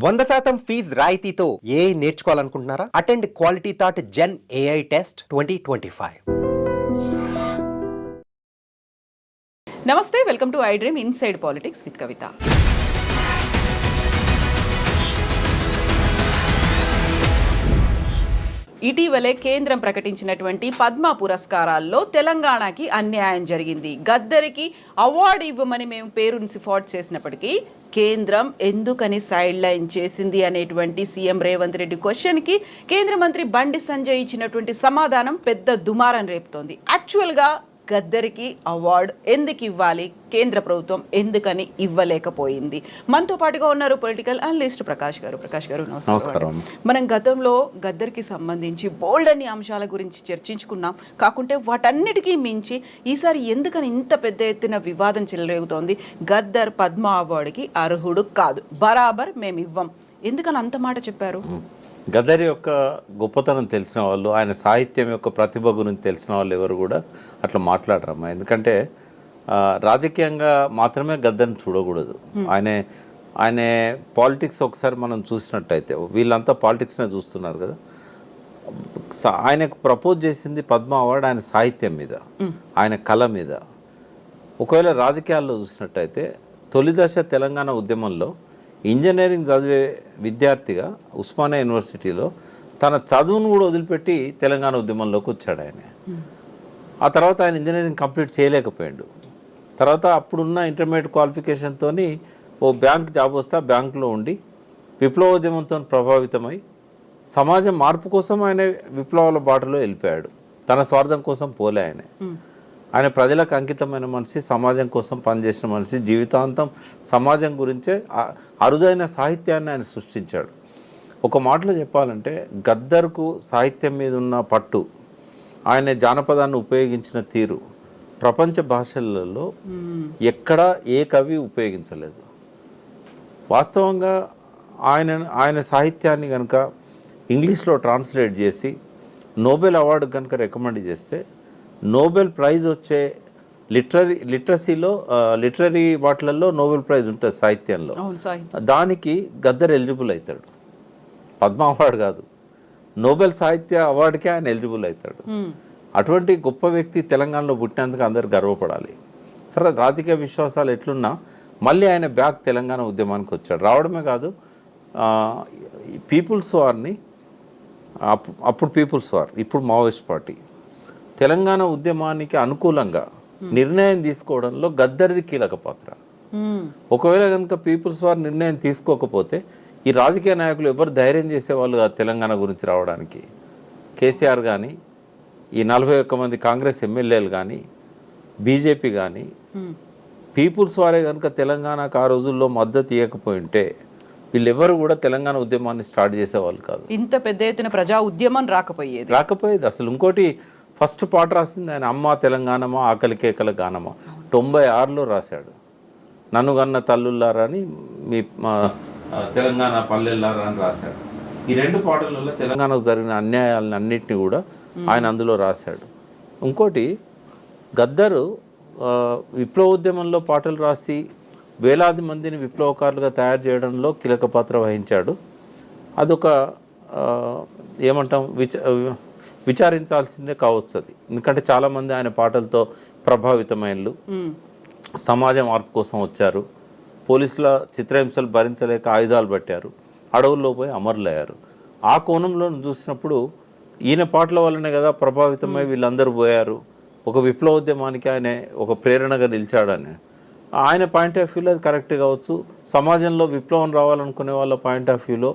100% fees రాయితీతో ఏ నేర్చుకోవాలనుకుంటున్నారా? Attend Quality Thought Gen AI test 2025. నమస్తే, welcome to iDream inside politics with Kavitha. ఇటీవలే కేంద్రం ప్రకటించినటువంటి పద్మ పురస్కారాల్లో తెలంగాణకి అన్యాయం జరిగింది. గద్దరికి అవార్డు ఇవ్వమని మేము పేరుని సిఫార్సు చేసినప్పటికీ కేంద్రం ఎందుకని సైడ్ లైన్ చేసింది అనేటువంటి సీఎం రేవంత్ రెడ్డి క్వశ్చన్కి కేంద్ర మంత్రి బండి సంజయ్ ఇచ్చినటువంటి సమాధానం పెద్ద దుమారం రేపుతోంది. యాక్చువల్గా గద్దరికి అవార్డు ఎందుకు ఇవ్వాలి, కేంద్ర ప్రభుత్వం ఎందుకని ఇవ్వలేకపోయింది? మనతో పాటుగా ఉన్నారు పొలిటికల్ అనలిస్ట్ ప్రకాష్ గారు. నమస్కారం. మనం గతంలో గద్దరికి సంబంధించి బోల్డ్ అన్ని అంశాల గురించి చర్చించుకున్నాం. కాకుంటే వాటన్నిటికీ మించి ఈసారి ఎందుకని ఇంత పెద్ద ఎత్తున వివాదం చెలరేగుతోంది? గద్దర్ పద్మ అవార్డుకి అర్హుడు కాదు, బరాబర్ మేము ఇవ్వం, ఎందుకని అంత మాట చెప్పారు? గద్దర్ యొక్క గొప్పతనం తెలిసిన వాళ్ళు, ఆయన సాహిత్యం యొక్క ప్రతిభ గురించి తెలిసిన వాళ్ళు ఎవరు కూడా అట్లా మాట్లాడరమ్మా. ఎందుకంటే రాజకీయంగా మాత్రమే గద్దర్ని చూడకూడదు. ఆయన పాలిటిక్స్ ఒకసారి మనం చూసినట్టయితే వీళ్ళంతా పాలిటిక్స్నే చూస్తున్నారు కదా. ఆయనకు ప్రపోజ్ చేసింది పద్మ అవార్డు ఆయన సాహిత్యం మీద, ఆయన కళ మీద. ఒకవేళ రాజకీయాల్లో చూసినట్టయితే తొలి దశ తెలంగాణ ఉద్యమంలో ఇంజనీరింగ్ చదివే విద్యార్థిగా ఉస్మానియా యూనివర్సిటీలో తన చదువును కూడా వదిలిపెట్టి తెలంగాణ ఉద్యమంలోకి వచ్చాడు ఆయన. ఆ తర్వాత ఆయన ఇంజనీరింగ్ కంప్లీట్ చేయలేకపోయాడు. తర్వాత అప్పుడున్న ఇంటర్మీడియట్ క్వాలిఫికేషన్తో ఓ బ్యాంక్ జాబ్ వస్తే ఆ బ్యాంకులో ఉండి విప్లవోద్యమంతో ప్రభావితమై సమాజం మార్పు కోసం ఆయన విప్లవాల బాటలో వెళ్ళిపోయాడు. తన స్వార్థం కోసం పోలే ఆయన ప్రజలకు అంకితమైన మనిషి, సమాజం కోసం పనిచేసిన మనిషి, జీవితాంతం సమాజం గురించే అరుదైన సాహిత్యాన్ని ఆయన సృష్టించాడు. ఒక మాటలో చెప్పాలంటే గద్దర్కు సాహిత్యం మీద ఉన్న పట్టు, ఆయన జానపదాన్ని ఉపయోగించిన తీరు ప్రపంచ భాషలలో ఎక్కడా ఏ కవి ఉపయోగించలేదు. వాస్తవంగా ఆయన సాహిత్యాన్ని కనుక ఇంగ్లీష్లో ట్రాన్స్లేట్ చేసి నోబెల్ అవార్డు కనుక రికమెండ్ చేస్తే నోబెల్ ప్రైజ్ వచ్చే లిటరరీ వాటిలలో నోబెల్ ప్రైజ్ ఉంటుంది సాహిత్యంలో. దానికి గద్దర్ ఎలిజిబుల్ అవుతాడు. పద్మ అవార్డు కాదు, నోబెల్ సాహిత్య అవార్డుకే ఆయన ఎలిజిబుల్ అవుతాడు. అటువంటి గొప్ప వ్యక్తి తెలంగాణలో పుట్టినందుకు అందరు గర్వపడాలి. సరే, రాజకీయ విశ్వాసాలు ఎట్లున్నా మళ్ళీ ఆయన బ్యాక్ తెలంగాణ ఉద్యమానికి వచ్చాడు. రావడమే కాదు, పీపుల్స్ వార్ని అప్పుడు పీపుల్స్ వార్, ఇప్పుడు మావోయిస్ట్ పార్టీ, తెలంగాణ ఉద్యమానికి అనుకూలంగా నిర్ణయం తీసుకోవడంలో గద్దర్ది కీలక పాత్ర. ఒకవేళ కనుక పీపుల్స్ వార్ నిర్ణయం తీసుకోకపోతే ఈ రాజకీయ నాయకులు ఎవరు ధైర్యం చేసేవాళ్ళు కాదు తెలంగాణ గురించి రావడానికి. కేసీఆర్ కానీ, ఈ 41 మంది కాంగ్రెస్ ఎమ్మెల్యేలు కానీ, బీజేపీ కానీ, పీపుల్స్ వారే కనుక తెలంగాణకు ఆ రోజుల్లో మద్దతు ఇవ్వకపోయి ఉంటే వీళ్ళెవరు కూడా తెలంగాణ ఉద్యమాన్ని స్టార్ట్ చేసేవాళ్ళు కాదు. ఇంత పెద్ద ఎత్తున ప్రజా ఉద్యమం రాకపోయేది. అసలు ఇంకోటి, ఫస్ట్ పాట రాసింది ఆయన అమ్మ తెలంగాణమా ఆకలి కేకల గానమా 96లో రాశాడు. నన్ను గన్న తల్లుల్లారా అని, మీ తెలంగాణ పల్లెల్లారా అని రాశాడు. ఈ రెండు పాటలలో తెలంగాణకు జరిగిన అన్యాయాలను అన్నింటినీ కూడా ఆయన అందులో రాశాడు. ఇంకోటి, గద్దరు విప్లవోద్యమంలో పాటలు రాసి వేలాది మందిని విప్లవకారులుగా తయారు చేయడంలో కీలక పాత్ర వహించాడు. అదొక ఏమంటాం, విచారించాల్సిందే కావచ్చు అది. ఎందుకంటే చాలామంది ఆయన పాటలతో ప్రభావితమైనలు, సమాజం మార్పు కోసం వచ్చారు, పోలీసుల చిత్రహింసలు భరించలేక ఆయుధాలు పట్టారు, అడవుల్లో పోయి అమరులయ్యారు. ఆ కోణంలో చూసినప్పుడు ఈయన పాటల వల్లనే కదా ప్రభావితమై వీళ్ళందరూ పోయారు. ఒక విప్లవోద్యమానికి ఆయన ఒక ప్రేరణగా నిలిచాడని ఆయన పాయింట్ ఆఫ్ వ్యూలో అది కరెక్ట్ కావచ్చు. సమాజంలో విప్లవం రావాలనుకునే వాళ్ళ పాయింట్ ఆఫ్ వ్యూలో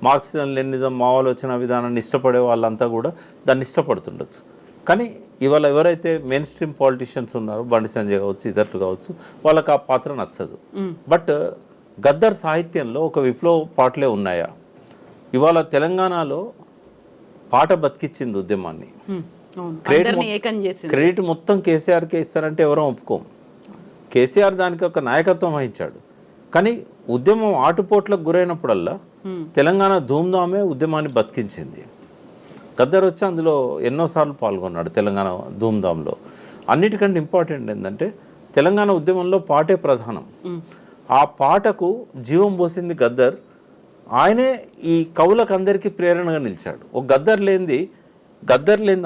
మార్క్సిజం లెనినిజం మావోలోచన విధానాన్ని ఇష్టపడే వాళ్ళంతా కూడా దాన్ని ఇష్టపడుతుండొచ్చు. కానీ ఇవాళ ఎవరైతే మెయిన్ స్ట్రీమ్ పాలిటిషియన్స్ ఉన్నారో, బండి సంజయ్ కావచ్చు, ఇతరులు కావచ్చు, వాళ్ళకి ఆ పాత్ర నచ్చదు. బట్ గద్దర్ సాహిత్యంలో ఒక విప్లవ పాటలే ఉన్నాయా? ఇవాళ తెలంగాణలో పాట బతికిచ్చింది ఉద్యమాన్ని. క్రెడిట్ మొత్తం కేసీఆర్కే ఇస్తారంటే ఎవరో ఒప్పుకోం. కేసీఆర్ దానికి ఒక నాయకత్వం వహించాడు. కానీ ఉద్యమం ఆటుపోట్లకు గురైనప్పుడల్లా తెలంగాణ ధూమ్ధామే ఉద్యమాన్ని బతికించింది. గద్దర్ వచ్చి అందులో ఎన్నోసార్లు పాల్గొన్నాడు తెలంగాణ ధూమ్ధాంలో. అన్నిటికంటే ఇంపార్టెంట్ ఏంటంటే తెలంగాణ ఉద్యమంలో పాటే ప్రధానం. ఆ పాటకు జీవం పోసింది గద్దర్. ఆయనే ఈ కవులకు అందరికీ ప్రేరణగా నిలిచాడు. ఒక గద్దర్ లేనిది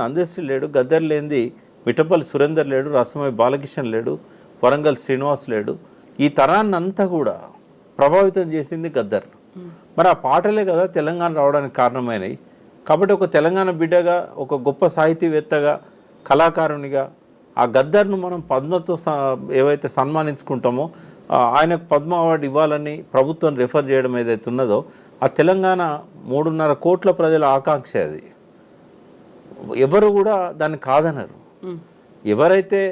అందశ్రీ లేడు, గద్దర్ లేనిది మిట్టపల్లి సురేందర్ లేడు, రసమయ్య బాలకిషన్ లేడు, వరంగల్ శ్రీనివాస్ లేడు. ఈ తరాన్ని అంతా కూడా ప్రభావితం చేసింది గద్దర్. మరి ఆ పాటలే కదా తెలంగాణ రావడానికి కారణమైనవి. కాబట్టి ఒక తెలంగాణ బిడ్డగా, ఒక గొప్ప సాహితీవేత్తగా, కళాకారునిగా ఆ గద్దర్ను మనం పద్మతో ఏవైతే సన్మానించుకుంటామో, ఆయనకు పద్మ అవార్డు ఇవ్వాలని ప్రభుత్వం రిఫర్ చేయడం ఏదైతే ఉన్నదో, ఆ తెలంగాణ 3.5 కోట్ల ప్రజల ఆకాంక్ష అది. ఎవరు కూడా దాన్ని కాదనరు. ఎవరైతే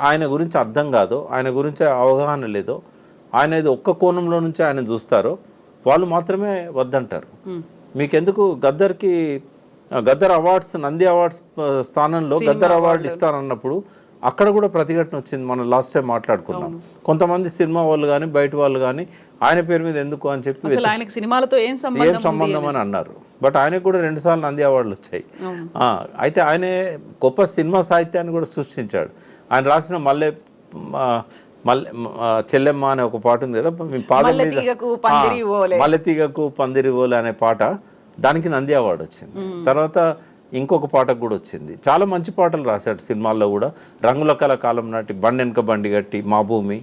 ఆయన గురించి అర్థం కాదో, ఆయన గురించి అవగాహన లేదో, ఆయన ఇది ఒక్క కోణంలో నుంచి ఆయన చూస్తారో వాళ్ళు మాత్రమే వద్దంటారు. మీకెందుకు గద్దర్ అవార్డ్స్, నంది అవార్డ్స్ స్థానంలో గద్దర్ అవార్డు ఇస్తానన్నప్పుడు అక్కడ కూడా ప్రతిఘటన వచ్చింది. మనం లాస్ట్ టైం మాట్లాడుకున్నాం. కొంతమంది సినిమా వాళ్ళు కానీ బయట వాళ్ళు కానీ ఆయన పేరు మీద ఎందుకు అని చెప్పి సినిమాలతో ఏం సంబంధం అని అన్నారు. బట్ ఆయనకు కూడా 2 సార్లు నంది అవార్డులు వచ్చాయి. అయితే ఆయనే గొప్ప సినిమా సాహిత్యాన్ని కూడా సృష్టించాడు. ఆయన రాసిన చెల్లెమ్మ అనే ఒక పాట ఉంది కదా, మీ పాదం మీద మల్లెతీగకు పందిరి ఓలే అనే పాట, దానికి నంది అవార్డు వచ్చింది. తర్వాత ఇంకొక పాటకు కూడా వచ్చింది. చాలా మంచి పాటలు రాశాడు సినిమాల్లో కూడా. రంగుల కళ కాలం నాటి, బండెనక బండి గట్టి, మా భూమి,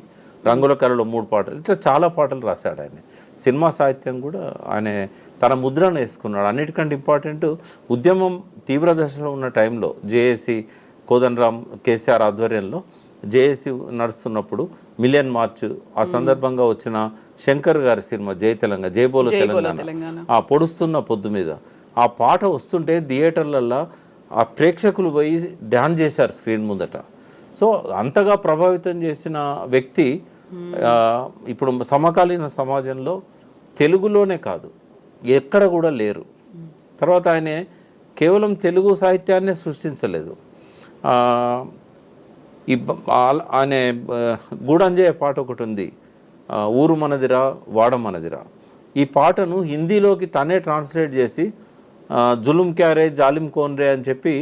రంగుల కళలో 3 పాటలు, ఇట్లా చాలా పాటలు రాశాడు ఆయన. సినిమా సాహిత్యం కూడా ఆయన తన ముద్రను వేసుకున్నాడు. అన్నిటికంటే ఇంపార్టెంట్, ఉద్యమం తీవ్ర దశలో ఉన్న టైంలో జేఏసీ కోదండరామ్ కేసీఆర్ ఆధ్వర్యంలో జేఏసీ నడుస్తున్నప్పుడు మిలియన్ మార్చ్, ఆ సందర్భంగా వచ్చిన శంకర్ గారి సినిమా జయబోలో తెలంగాణ, ఆ పొడుస్తున్న పొద్దు మీద ఆ పాట వస్తుంటే థియేటర్లలో ఆ ప్రేక్షకులు పోయి డాన్స్ చేశారు స్క్రీన్ ముందట. సో అంతగా ప్రభావితం చేసిన వ్యక్తి ఇప్పుడు సమకాలీన సమాజంలో తెలుగులోనే కాదు ఎక్కడ కూడా లేరు. తర్వాత ఆయన కేవలం తెలుగు సాహిత్యాన్నే సృష్టించలేదు. ఆయన గూడంజయ్య పాట ఒకటి ఉంది, ఊరు మనదిరా వాడ మనదిరా. ఈ పాటను హిందీలోకి తనే ట్రాన్స్లేట్ చేసి జులుం క్యారే జాలిం కోన్రే అని చెప్పి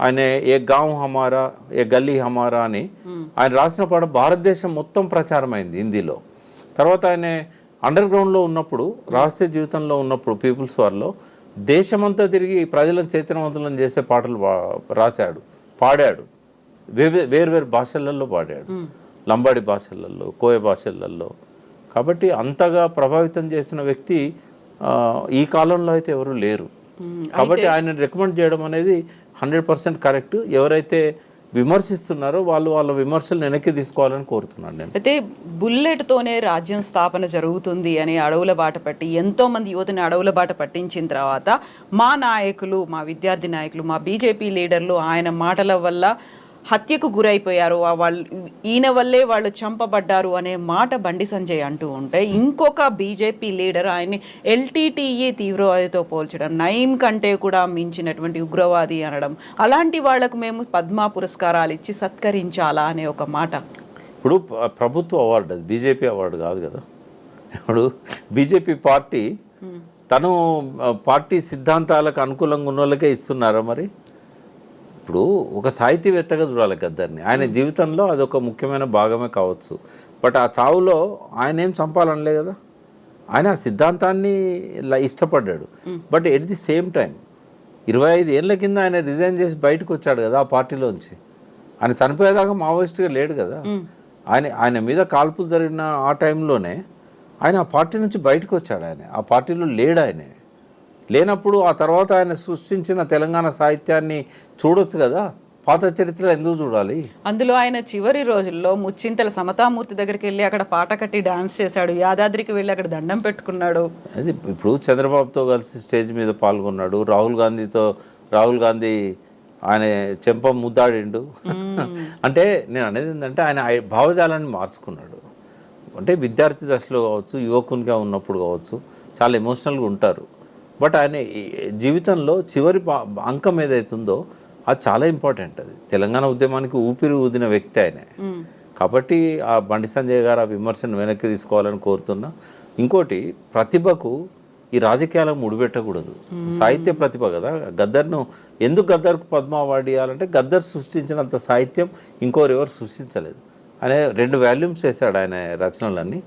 ఆయన ఏ గావ్ హమారా ఏ గల్లీ హమారా అని ఆయన రాసిన పాట భారతదేశం మొత్తం ప్రచారమైంది హిందీలో. తర్వాత ఆయన అండర్ గ్రౌండ్లో ఉన్నప్పుడు, రహస్య జీవితంలో ఉన్నప్పుడు, పీపుల్స్ వార్లో దేశమంతా తిరిగి ప్రజలను చైతన్యవంతులను చేసే పాటలు రాశాడు, పాడాడు. వేరు భాషలలో పాడాడు, లంబాడి భాషలలో, కోయ భాషలలో. కాబట్టి అంతగా ప్రభావితం చేసిన వ్యక్తి ఈ కాలంలో అయితే ఎవరు లేరు. కాబట్టి ఆయన రికమెండ్ చేయడం అనేది 100% కరెక్ట్. ఎవరైతే విమర్శిస్తున్నారో వాళ్ళ విమర్శలు వెనక్కి తీసుకోవాలని కోరుతున్నాను నేను. అయితే బుల్లెట్తోనే రాజ్యం స్థాపన జరుగుతుంది అని అడవుల బాట పట్టి ఎంతో మంది యువతని అడవుల బాట పట్టించిన తర్వాత మా నాయకులు, మా విద్యార్థి నాయకులు, మా బీజేపీ లీడర్లు ఆయన మాటల వల్ల హత్యకు గురైపోయారు, ఈయన వల్లే వాళ్ళు చంపబడ్డారు అనే మాట బండి సంజయ్ అంటూ ఉంటే, ఇంకొక బీజేపీ లీడర్ ఆయన్ని ఎల్టీటీఈ తీవ్రవాదితో పోల్చడం, నయీం కంటే కూడా మించినటువంటి ఉగ్రవాది అనడం, అలాంటి వాళ్లకు మేము పద్మ పురస్కారాలు ఇచ్చి సత్కరించాలా అనే ఒక మాట. ఇప్పుడు ప్రభుత్వ అవార్డు, అది బీజేపీ అవార్డు కాదు కదా. ఇప్పుడు బీజేపీ పార్టీ తను పార్టీ సిద్ధాంతాలకు అనుకూలంగా ఉన్న వాళ్ళకే ఇస్తున్నారా? మరి ఇప్పుడు ఒక సాహితీవేత్తగా చూడాలి గద్దర్ని. ఆయన జీవితంలో అదొక ముఖ్యమైన భాగమే కావచ్చు. బట్ ఆ చావులో ఆయన ఏం చంపాలనలే కదా, ఆయన ఆ సిద్ధాంతాన్ని ఇష్టపడ్డాడు. But at the same time 25 ఏళ్ళ కింద ఆయన రిజైన్ చేసి బయటకు వచ్చాడు కదా ఆ పార్టీలోంచి. ఆయన చనిపోయేదాకా మావోయిస్ట్గా లేడు కదా. ఆయన మీద కాల్పులు జరిగిన ఆ టైంలోనే ఆయన ఆ పార్టీ నుంచి బయటకు వచ్చాడు. ఆయన ఆ పార్టీలో లేడు. ఆయన లేనప్పుడు ఆ తర్వాత ఆయన సృష్టించిన తెలంగాణ సాహిత్యాన్ని చూడొచ్చు కదా. పాత చరిత్ర ఎందుకు చూడాలి? అందులో ఆయన చివరి రోజుల్లో ముచ్చింతల సమతామూర్తి దగ్గరికి వెళ్ళి అక్కడ పాట కట్టి డాన్స్ చేశాడు, యాదాద్రికి వెళ్ళి అక్కడ దండం పెట్టుకున్నాడు. అది ఇప్పుడు చంద్రబాబుతో కలిసి స్టేజ్ మీద పాల్గొన్నాడు, రాహుల్ గాంధీ ఆయన చెంప ముద్దాడిండు. అంటే నేను అనేది ఏంటంటే ఆయన భావజాలాన్ని మార్చుకున్నాడు. అంటే విద్యార్థి దశలో కావచ్చు, యువకునిగా ఉన్నప్పుడు కావచ్చు, చాలా ఎమోషనల్గా ఉంటారు. బట్ ఆయన జీవితంలో చివరి అంకం ఏదైతుందో అది చాలా ఇంపార్టెంట్. అది తెలంగాణ ఉద్యమానికి ఊపిరి ఊదిన వ్యక్తి ఆయనే. కాబట్టి ఆ బండి సంజయ్ గారు ఆ విమర్శను వెనక్కి తీసుకోవాలని కోరుతున్నా. ఇంకోటి, ప్రతిభకు ఈ రాజకీయాలకు ముడిపెట్టకూడదు. సాహిత్య ప్రతిభ కదా. గద్దర్కు పద్మ అవార్డు ఇవ్వాలంటే గద్దర్ సృష్టించినంత సాహిత్యం ఇంకోరు ఎవరు సృష్టించలేదు. ఆయన 2 వాల్యూమ్స్ వేశాడు ఆయన రచనలన్నీ.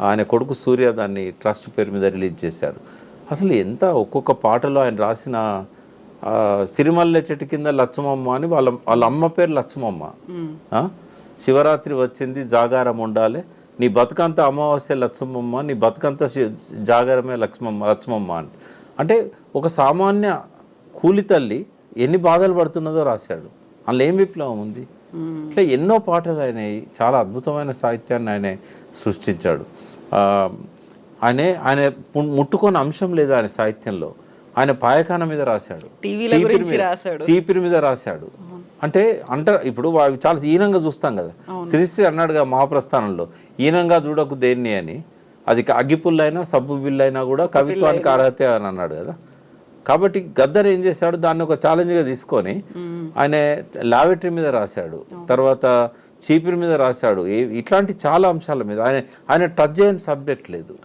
ఆయన కొడుకు సూర్య దాన్ని ట్రస్ట్ పేరు మీద రిలీజ్ చేశారు. అసలు ఎంత ఒక్కొక్క పాటలో ఆయన రాసిన సిరిమల్లె చెట్టు కింద లచ్చమమ్మ అని వాళ్ళ అమ్మ పేరు లచ్చమమ్మ. శివరాత్రి వచ్చింది జాగారం ఉండాలి, నీ బతుకంతా అమావాస్య లచ్చమమ్మ, నీ బతుకంతా జాగారమే లచ్చమమ్మ అని. అంటే ఒక సామాన్య కూలి తల్లి ఎన్ని బాధలు పడుతున్నదో రాశాడు. అందులో ఏం విప్లవం ఉంది? ఇట్లా ఎన్నో పాటలు ఆయన చాలా అద్భుతమైన సాహిత్యాన్ని ఆయన సృష్టించాడు. ఆయన ముట్టుకొని అంశం లేదు ఆయన సాహిత్యంలో. ఆయన పాయకాన మీద రాశాడు, చీపిరి మీద రాశాడు. అంటే ఇప్పుడు చాలా ఈనంగా చూస్తాం కదా. శ్రీశ్రీ అన్నాడుగా మహాప్రస్థానంలో, ఈనంగా చూడకు దేన్ని అని. అది అగ్గిపుల్లైనా సబ్బు బిల్లైనా కూడా కవిత్వానికి అర్హత అని అన్నాడు కదా. కాబట్టి గద్దర్ ఏం చేశాడు, దాన్ని ఒక ఛాలెంజ్గా తీసుకొని ఆయన లావెటరీ మీద రాశాడు, తర్వాత చీపిరి మీద రాశాడు. ఇట్లాంటి చాలా అంశాల మీద ఆయన టచ్ చేయని సబ్జెక్ట్ లేదు.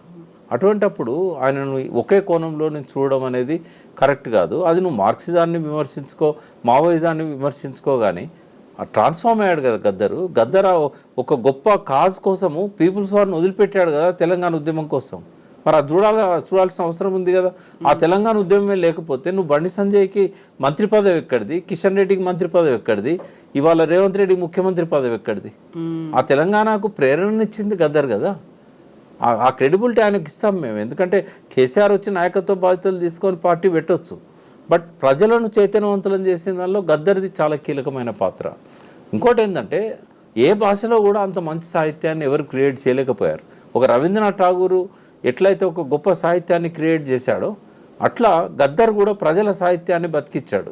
అటువంటప్పుడు ఆయనను ఒకే కోణంలో నుంచి చూడడం అనేది కరెక్ట్ కాదు. అది నువ్వు మార్క్సిజాన్ని విమర్శించుకో, మావోయిజాన్ని విమర్శించుకో, కానీ ట్రాన్స్ఫార్మ్ అయ్యాడు కదా గద్దర్. ఒక గొప్ప కాజ్ కోసము పీపుల్స్ వారిని వదిలిపెట్టాడు కదా తెలంగాణ ఉద్యమం కోసం. మరి అది చూడాల్సిన అవసరం ఉంది కదా. ఆ తెలంగాణ ఉద్యమమే లేకపోతే నువ్వు బండి సంజయ్కి మంత్రి పదవి ఎక్కడిది, కిషన్ రెడ్డికి మంత్రి పదవి ఎక్కడిది, ఇవాళ రేవంత్ రెడ్డికి ముఖ్యమంత్రి పదవి ఎక్కడిది? ఆ తెలంగాణకు ప్రేరణనిచ్చింది గద్దర్ కదా. ఆ క్రెడిబిలిటీ ఆయనకి ఇస్తాం మేము. ఎందుకంటే కేసీఆర్ వచ్చి నాయకత్వ బాధ్యతలు తీసుకొని పార్టీ పెట్టవచ్చు, బట్ ప్రజలను చైతన్యవంతులను చేసిన దానిలో గద్దర్ది చాలా కీలకమైన పాత్ర. ఇంకోటి ఏంటంటే ఏ భాషలో కూడా అంత మంచి సాహిత్యాన్ని ఎవరు క్రియేట్ చేయలేకపోయారు. ఒక రవీంద్రనాథ్ ఠాగూరు ఎట్లయితే ఒక గొప్ప సాహిత్యాన్ని క్రియేట్ చేశాడో అట్లా గద్దర్ కూడా ప్రజల సాహిత్యాన్ని బతికిచ్చాడు,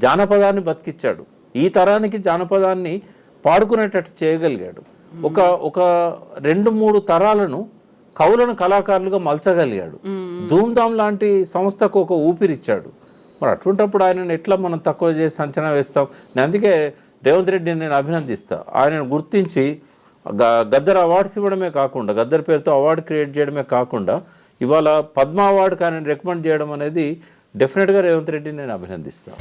జానపదాన్ని బతికిచ్చాడు. ఈ తరానికి జానపదాన్ని పాడుకునేటట్టు చేయగలిగాడు. ఒక 2-3 తరాలను కవులను కళాకారులుగా మలచగలిగాడు. ధూమ్ధామ్ లాంటి సంస్థకు ఒక ఊపిరిచ్చాడు. మరి అటువంటిప్పుడు ఆయనను ఎట్లా మనం తక్కువ చేసి అంచనా వేస్తాం? నేను అందుకే రేవంత్ రెడ్డిని నేను అభినందిస్తా. ఆయనను గుర్తించి గద్దర్ అవార్డ్స్ ఇవ్వడమే కాకుండా, గద్దర్ పేరుతో అవార్డు క్రియేట్ చేయడమే కాకుండా ఇవాళ పద్మ అవార్డుకి ఆయన రికమెండ్ చేయడం అనేది డెఫినెట్గా రేవంత్ రెడ్డిని నేను అభినందిస్తాను.